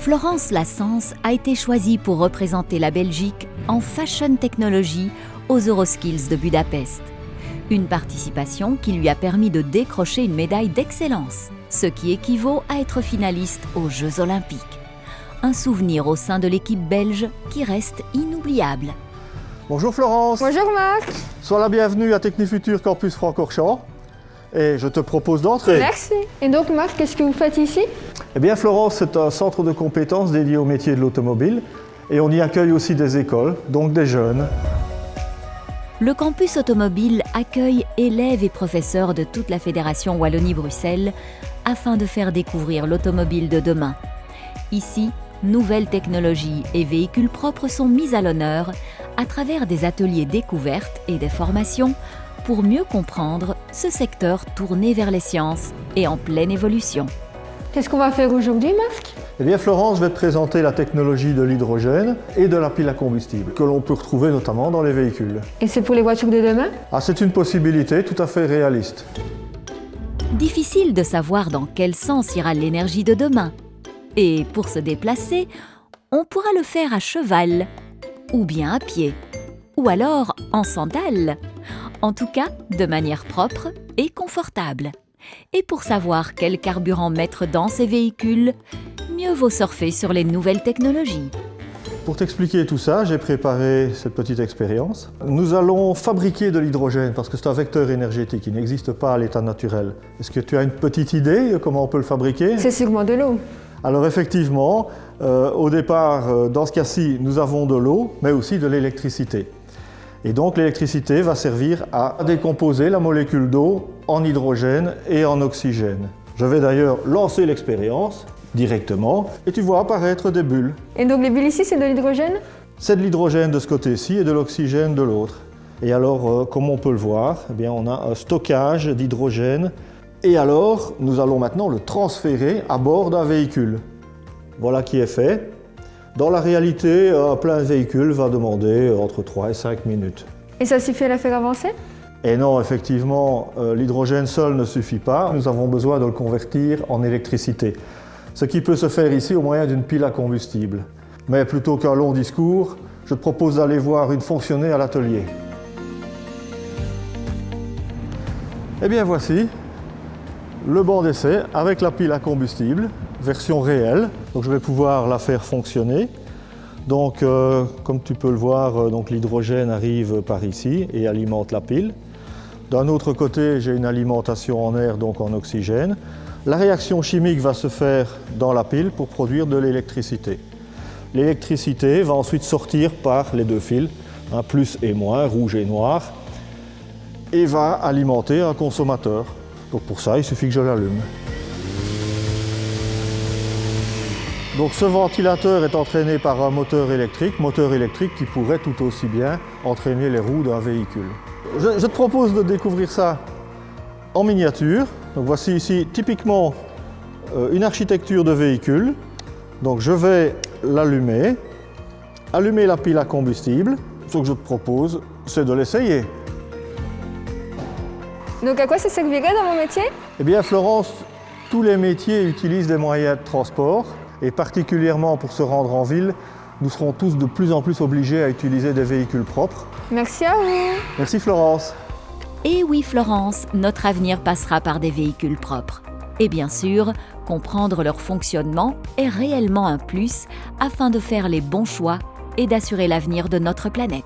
Florence Lassens a été choisie pour représenter la Belgique en Fashion Technology aux Euroskills de Budapest. Une participation qui lui a permis de décrocher une médaille d'excellence, ce qui équivaut à être finaliste aux Jeux Olympiques. Un souvenir au sein de l'équipe belge qui reste inoubliable. Bonjour Florence. Bonjour Marc. Sois la bienvenue à Technifutur Campus Francorchamps et je te propose d'entrer. Merci. Et donc Marc, qu'est-ce que vous faites ici? Eh bien Florence, c'est un centre de compétences dédié au métier de l'automobile et on y accueille aussi des écoles, donc des jeunes. Le campus automobile accueille élèves et professeurs de toute la Fédération Wallonie-Bruxelles afin de faire découvrir l'automobile de demain. Ici, nouvelles technologies et véhicules propres sont mis à l'honneur à travers des ateliers découvertes et des formations pour mieux comprendre ce secteur tourné vers les sciences et en pleine évolution. Qu'est-ce qu'on va faire aujourd'hui Marc? Eh bien Florence, je vais te présenter la technologie de l'hydrogène et de la pile à combustible que l'on peut retrouver notamment dans les véhicules. Et c'est pour les voitures de demain? C'est une possibilité tout à fait réaliste. Difficile de savoir dans quel sens ira l'énergie de demain. Et pour se déplacer, on pourra le faire à cheval, ou bien à pied, ou alors en sandales. En tout cas, de manière propre et confortable. Et pour savoir quel carburant mettre dans ces véhicules, mieux vaut surfer sur les nouvelles technologies. Pour t'expliquer tout ça, j'ai préparé cette petite expérience. Nous allons fabriquer de l'hydrogène parce que c'est un vecteur énergétique, il n'existe pas à l'état naturel. Est-ce que tu as une petite idée de comment on peut le fabriquer? C'est sûrement de l'eau. Alors effectivement, au départ, dans ce cas-ci, nous avons de l'eau, mais aussi de l'électricité. Et donc l'électricité va servir à décomposer la molécule d'eau en hydrogène et en oxygène. Je vais d'ailleurs lancer l'expérience directement et tu vois apparaître des bulles. Et donc les bulles ici, c'est de l'hydrogène? C'est de l'hydrogène de ce côté-ci et de l'oxygène de l'autre. Et alors, comme on peut le voir, eh bien, on a un stockage d'hydrogène. Et alors, nous allons maintenant le transférer à bord d'un véhicule. Voilà qui est fait. Dans la réalité, un plein véhicule va demander entre 3 et 5 minutes. Et ça suffit à la faire avancer? Et non, effectivement, l'hydrogène seul ne suffit pas. Nous avons besoin de le convertir en électricité. Ce qui peut se faire ici au moyen d'une pile à combustible. Mais plutôt qu'un long discours, je te propose d'aller voir une fonctionner à l'atelier. Eh bien voici le banc d'essai avec la pile à combustible, version réelle. Donc je vais pouvoir la faire fonctionner. Donc comme tu peux le voir, l'hydrogène arrive par ici et alimente la pile. D'un autre côté, j'ai une alimentation en air, donc en oxygène. La réaction chimique va se faire dans la pile pour produire de l'électricité. L'électricité va ensuite sortir par les deux fils, plus et moins, rouge et noir, et va alimenter un consommateur. Donc pour ça, il suffit que je l'allume. Donc ce ventilateur est entraîné par un moteur électrique qui pourrait tout aussi bien entraîner les roues d'un véhicule. Je te propose de découvrir ça en miniature. Donc voici ici typiquement une architecture de véhicule. Donc je vais l'allumer, allumer la pile à combustible. Ce que je te propose, c'est de l'essayer. Donc à quoi ça servirait dans mon métier? Eh bien Florence, tous les métiers utilisent des moyens de transport et particulièrement pour se rendre en ville, nous serons tous de plus en plus obligés à utiliser des véhicules propres. Merci à vous. Merci Florence. Et oui Florence, notre avenir passera par des véhicules propres. Et bien sûr, comprendre leur fonctionnement est réellement un plus afin de faire les bons choix et d'assurer l'avenir de notre planète.